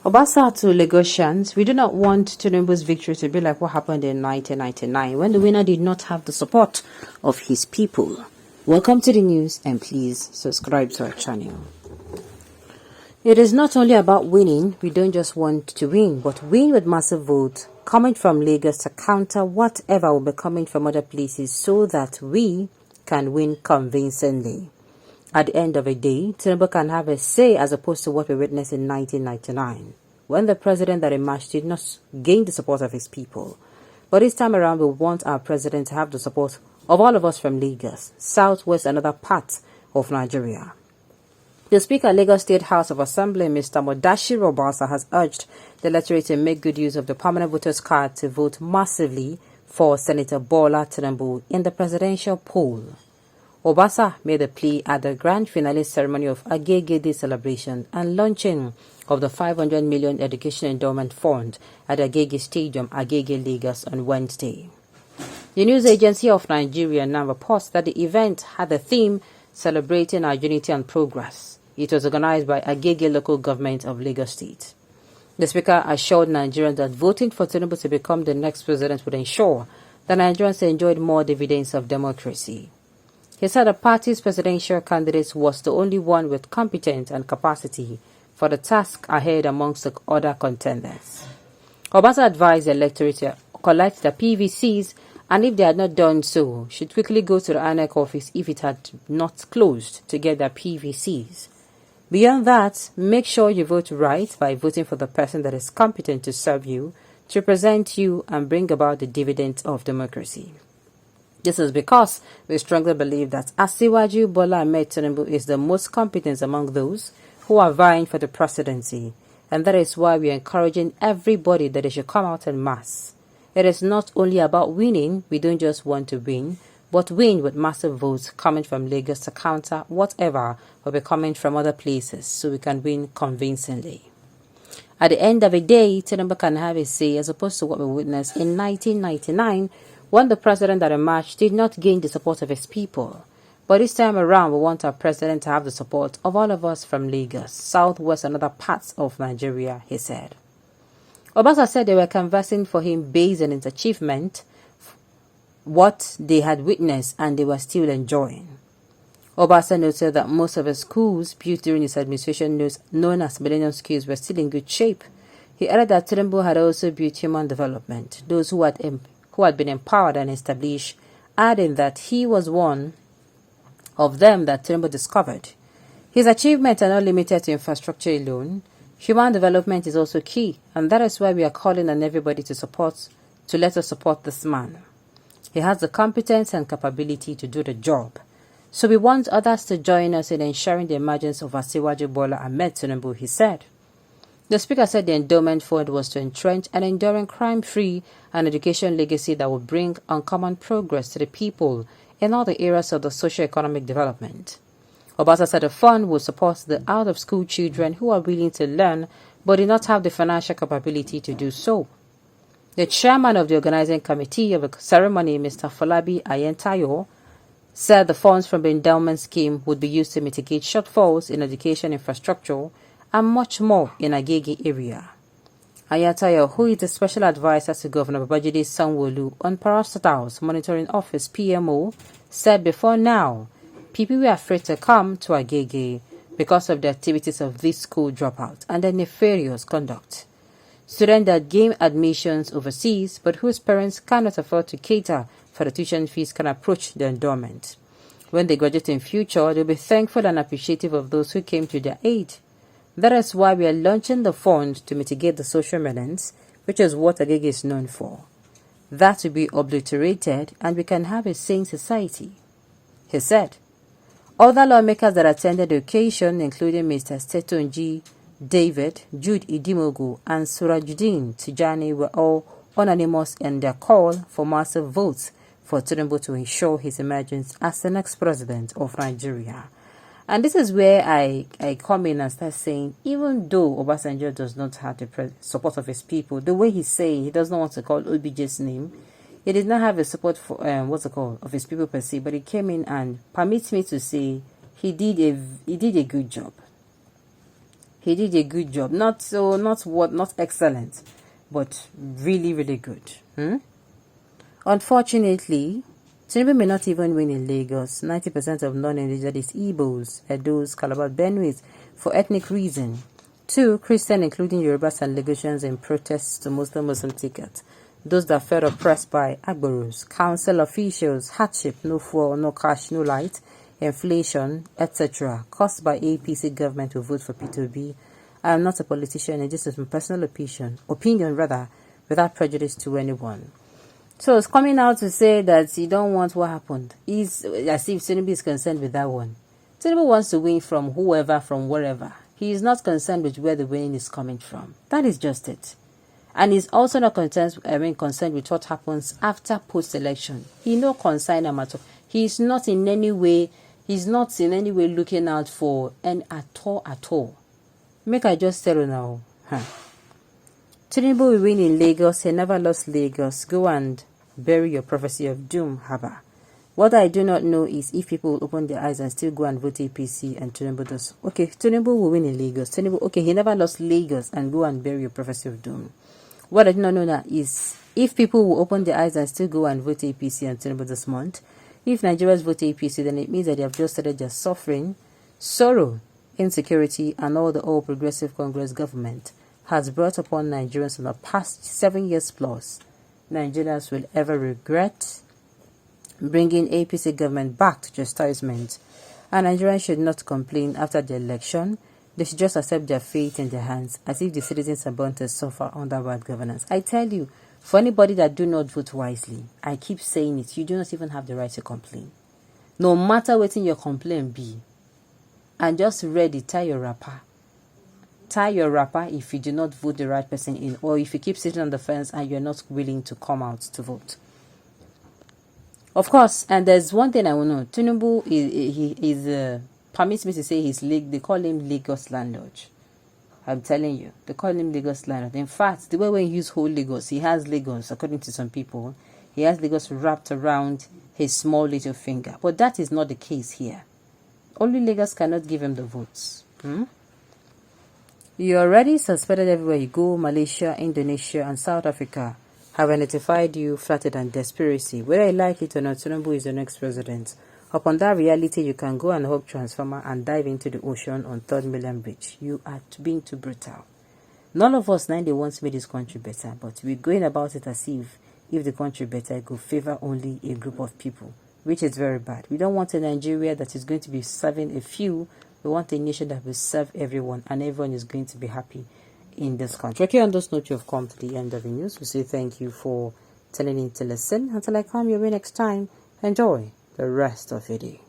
Obasa to Lagosians, we do not want Tinubu's victory to be like what happened in 1999 when the winner did not have the support of his people. Welcome to the news and please subscribe to our channel. It is not only about winning, we don't just want to win, but win with massive votes coming from Lagos to counter whatever will be coming from other places so that we can win convincingly. At the end of the day, Tinubu can have a say as opposed to what we witnessed in 1999, when the president that emerged did not gain the support of his people. But this time around, we want our president to have the support of all of us from Lagos, Southwest, and other parts of Nigeria. The Speaker of Lagos State House of Assembly, Mr. Mudashiru Obasa, has urged the electorate to make good use of the permanent voters card to vote massively for Senator Bola Tinubu in the presidential poll. Obasa made a plea at the grand finale ceremony of Agege Day celebration and launching of the 500 million education endowment fund at Agege Stadium, Agege, Lagos on Wednesday. The news agency of Nigeria now reports that the event had the theme Celebrating Our Unity and Progress. It was organized by Agege local government of Lagos State. The speaker assured Nigerians that voting for Tinubu to become the next president would ensure that Nigerians enjoyed more dividends of democracy. He said the party's presidential candidate was the only one with competence and capacity for the task ahead amongst the other contenders. Obasa advised the electorate to collect the PVCs and if they had not done so, should quickly go to the INEC office if it had not closed to get their PVCs. Beyond that, make sure you vote right by voting for the person that is competent to serve you, to represent you and bring about the dividends of democracy. This is because we strongly believe that Asiwaju Bola Ahmed Tinubu is the most competent among those who are vying for the presidency, and that is why we are encouraging everybody that they should come out en masse. It is not only about winning, we don't just want to win, but win with massive votes coming from Lagos to counter whatever will be coming from other places so we can win convincingly. At the end of the day, Tinubu can have a say as opposed to what we witnessed in 1999 when the president that emerged did not gain the support of his people. But this time around, we want our president to have the support of all of us from Lagos, Southwest, and other parts of Nigeria, he said. Obasa said they were canvassing for him based on his achievement, what they had witnessed, and they were still enjoying. Obasa noted that most of the schools built during his administration, known as Millennium Schools, were still in good shape. He added that Tinubu had also built human development, those who had been empowered and established, adding that he was one of them that Tinubu discovered. His achievements are not limited to infrastructure alone. Human development is also key, and that is why we are calling on everybody to let us support this man. He has the competence and capability to do the job. So we want others to join us in ensuring the emergence of Asiwaju Bola Ahmed Tinubu, he said. The speaker said the endowment fund was to entrench an enduring crime-free and education legacy that will bring uncommon progress to the people in all the areas of the socio-economic development. Obasa said the fund will support the out-of-school children who are willing to learn but do not have the financial capability to do so. The chairman of the organizing committee of the ceremony, Mr. Falabi Ayentayo, said the funds from the endowment scheme would be used to mitigate shortfalls in education infrastructure and much more in Agege area. Ayatayo, who is the special advisor to Governor Babajide Sanwo-Olu on Parastatals Monitoring Office (PMO), said before now, people were afraid to come to Agege because of the activities of this school dropout and their nefarious conduct. Students that gain admissions overseas but whose parents cannot afford to cater for the tuition fees can approach the endowment. When they graduate in future, they'll be thankful and appreciative of those who came to their aid. That is why we are launching the fund to mitigate the social menace, which is what Agege is known for. That will be obliterated and we can have a sane society, he said. Other lawmakers that attended the occasion, including Mr. Stetonji David, Jude Idimogu, and Surajuddin Tijani, were all unanimous in their call for massive votes for Tinubu to ensure his emergence as the next president of Nigeria. And this is where I come in and start saying, even though Obasanjo does not have the support of his people, the way he's saying he does not want to call OBJ's name, he did not have the support for of his people per se, but he came in and permits me to say he did a good job. He did a good job. Not excellent, but really, really good. Unfortunately, Tinubu may not even win in Lagos. 90% of non-indigenous Igbos, Edos, Calabar, Benues, for ethnic reason. 2, Christian, including Yorubas and Lagosians in protests to Muslim ticket. Those that felt oppressed by Agboros, council officials, hardship, no fuel, no cash, no light, inflation, etc., caused by APC government to vote for P2B. I am not a politician, and this is my personal opinion, without prejudice to anyone. So it's coming out to say that you don't want what happened. As if Tinubu is concerned with that one. Tinubu wants to win from whoever, from wherever. He is not concerned with where the winning is coming from. That is just it. And he's also not concerned with what happens after post-election. He no concern him at all. He's not in any way looking out for any at all. Make I just tell you now. Tinubu will win in Lagos. He never lost Lagos. Go and bury your prophecy of doom, Haba. What I do not know is if people will open their eyes and still go and vote APC and Tinubu does. Okay, Tinubu will win in Lagos. Okay, he never lost Lagos, and go and bury your prophecy of doom. What I do not know now is if people will open their eyes and still go and vote APC and Tinubu this month. If Nigerians vote APC, then it means that they have just started their suffering, sorrow, insecurity, and all the All Progressive Congress government has brought upon Nigerians in the past 7 years plus. Nigerians will ever regret bringing APC government back to chastisement, and Nigerians should not complain after the election. They should just accept their fate in their hands, as if the citizens are bound to suffer under bad governance. I tell you, for anybody that do not vote wisely, I keep saying it, you do not even have the right to complain. No matter what your complaint be, and just ready, tie your wrapper if you do not vote the right person in, or if you keep sitting on the fence and you're not willing to come out to vote. Of course, and there's one thing I will know. Tinubu permits me to say they call him Lagos landlord. I'm telling you, they call him Lagos landlord. In fact, the way when you use whole Lagos, he has Lagos, according to some people, he has Lagos wrapped around his small little finger. But that is not the case here. Only Lagos cannot give him the votes. You already suspected everywhere you go. Malaysia, Indonesia, and South Africa have identified you, flattered, and conspiracy. Whether you like it or not, Tinubu is the next president. Upon that reality, you can go and hug transformer and dive into the ocean on 3rd Million Bridge. You are being too brutal. None of us 90 wants to make this country better, but we're going about it as if the country better, it could favor only a group of people, which is very bad. We don't want a Nigeria that is going to be serving a few. We want a nation that will serve everyone, and everyone is going to be happy in this country. Okay, on those notes, you have come to the end of the news. We say thank you for tuning in to listen. Until I come your way next time, enjoy the rest of your day.